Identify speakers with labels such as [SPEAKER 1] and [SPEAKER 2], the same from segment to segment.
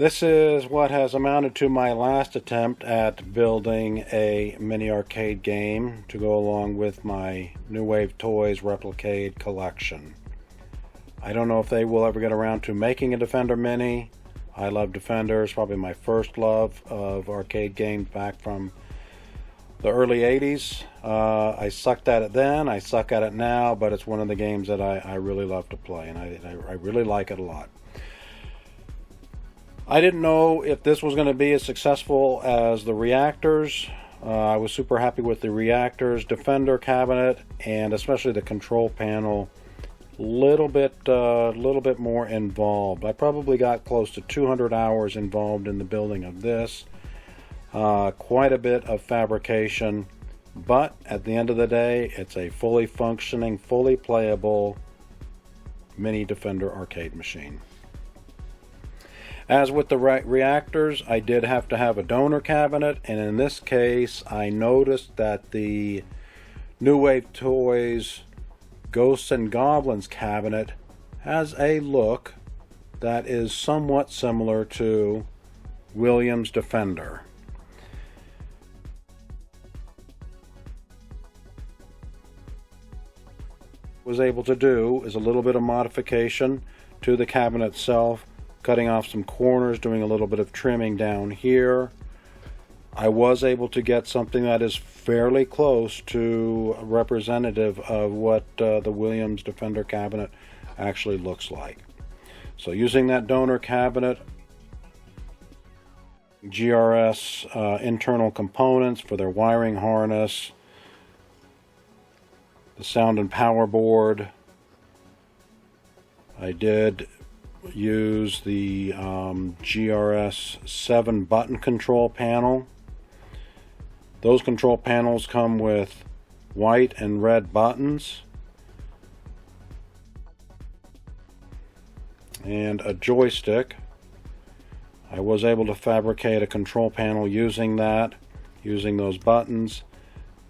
[SPEAKER 1] This is what has amounted to my last attempt at building a mini arcade game to go along with my New Wave Toys Replicade collection. I don't know if they will ever get around to making a Defender Mini. I love Defenders, probably my first love of arcade games back from the early 80s. I sucked at it then, I suck at it now, but it's one of the games that I really love to play, and I really like it a lot. I didn't know if this was going to be as successful as the reactors. I was super happy with the reactors, Defender cabinet, and especially the control panel. Little bit more involved. I probably got close to 200 hours involved in the building of this. Quite a bit of fabrication, but at the end of the day, it's a fully functioning, fully playable mini Defender arcade machine. As with the reactors, I did have to have a donor cabinet, and in this case, I noticed that the New Wave Toys Ghosts and Goblins cabinet has a look that is somewhat similar to Williams' Defender. Was able to do is a little bit of modification to the cabinet itself, cutting off some corners, doing a little bit of trimming down here. I was able to get something that is fairly close to a representative of what the Williams Defender cabinet actually looks like. So using that donor cabinet, GRS internal components for their wiring harness, the sound and power board. I did use the GRS 7 button control panel. Those control panels come with white and red buttons and a joystick. I was able to fabricate a control panel using those buttons.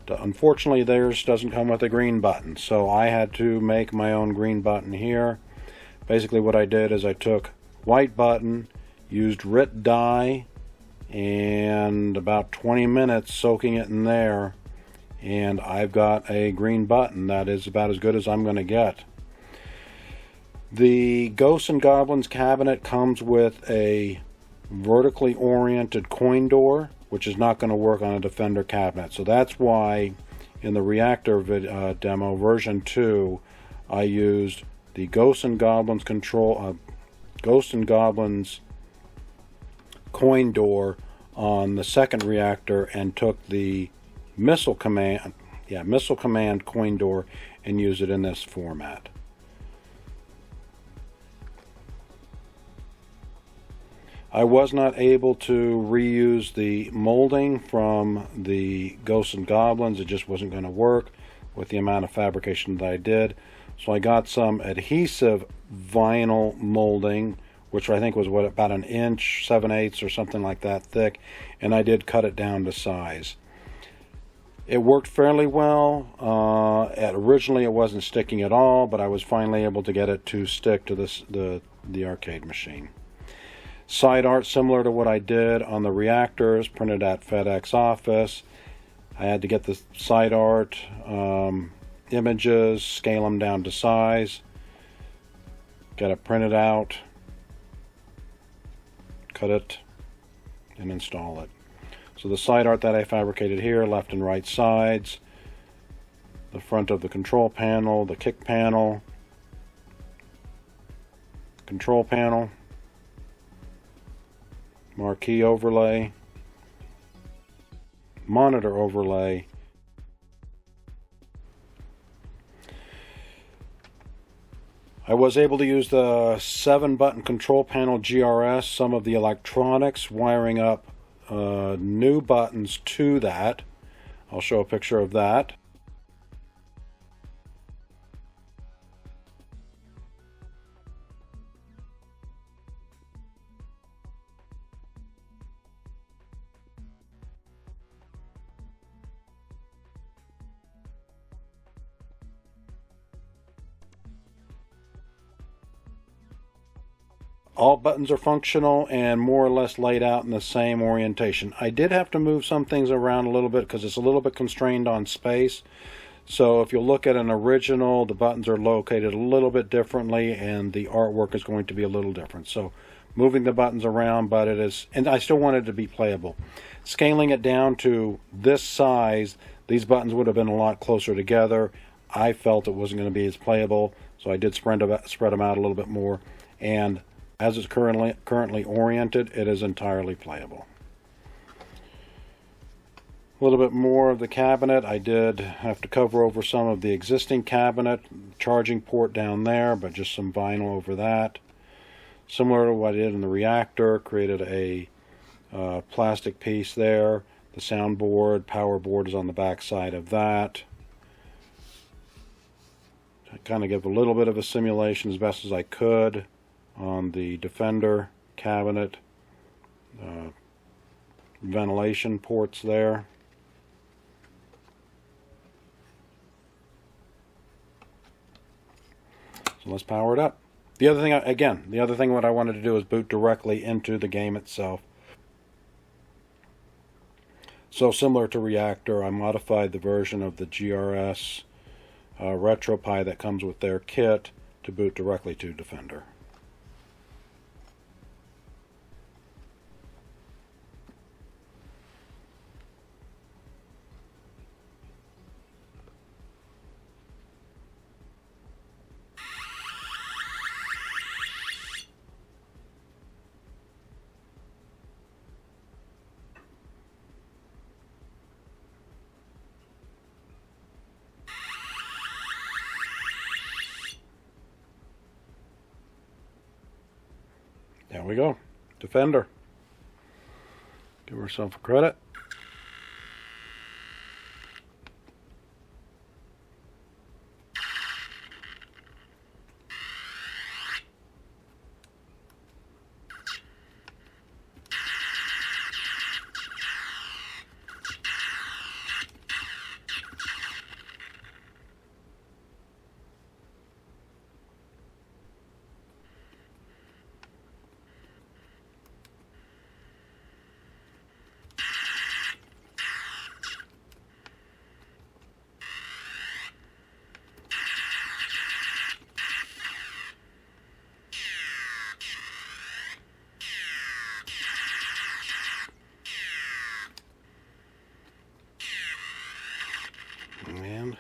[SPEAKER 1] Unfortunately, theirs doesn't come with a green button, so I had to make my own green button here. Basically what I did is I took white button, used RIT dye, and about 20 minutes soaking it in there, and I've got a green button that is about as good as I'm going to get. The Ghosts and Goblins cabinet comes with a vertically oriented coin door, which is not going to work on a Defender cabinet. So that's why in the reactor demo version 2 I used the Ghosts and Goblins coin door on the second reactor and took the missile command coin door and used it in this format. I was not able to reuse the molding from the Ghosts and Goblins. It just wasn't going to work with the amount of fabrication that I did. So I got some adhesive vinyl molding, which I think was about an inch, 7/8 or something like that thick, and I did cut it down to size. It worked fairly well. Originally it wasn't sticking at all, but I was finally able to get it to stick to the arcade machine. Side art similar to what I did on the reactors, printed at FedEx office. I had to get the side art images, scale them down to size, get it printed out, cut it, and install it. So the side art that I fabricated here, left and right sides, the front of the control panel, the kick panel, control panel, marquee overlay, monitor overlay, I was able to use the 7-button control panel GRS, some of the electronics, wiring up new buttons to that. I'll show a picture of that. all buttons are functional and more or less laid out in the same orientation. I did have to move some things around a little bit because it's a little bit constrained on space. So if you look at an original, the buttons are located a little bit differently and the artwork is going to be a little different. So moving the buttons around, but it is, and I still want it to be playable. Scaling it down to this size, these buttons would have been a lot closer together. I felt it wasn't going to be as playable, so I did spread them out a little bit more. And as it's currently oriented, it is entirely playable. A little bit more of the cabinet. I did have to cover over some of the existing cabinet, charging port down there, but just some vinyl over that. Similar to what I did in the reactor, created a plastic piece there. The soundboard, power board is on the back side of that. I kind of give a little bit of a simulation as best as I could on the Defender cabinet. Ventilation ports there. So let's power it up. The other thing, what I wanted to do is boot directly into the game itself. So similar to Reactor, I modified the version of the GRS RetroPie that comes with their kit to boot directly to Defender. There we go. Defender. Give herself a credit. And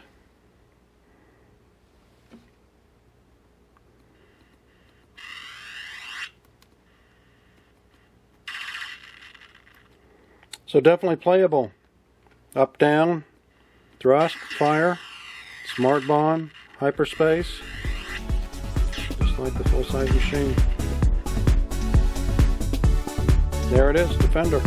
[SPEAKER 1] so definitely playable. Up, down, thrust, fire, smart bond, hyperspace, just like the full-size machine. There it is, Defender.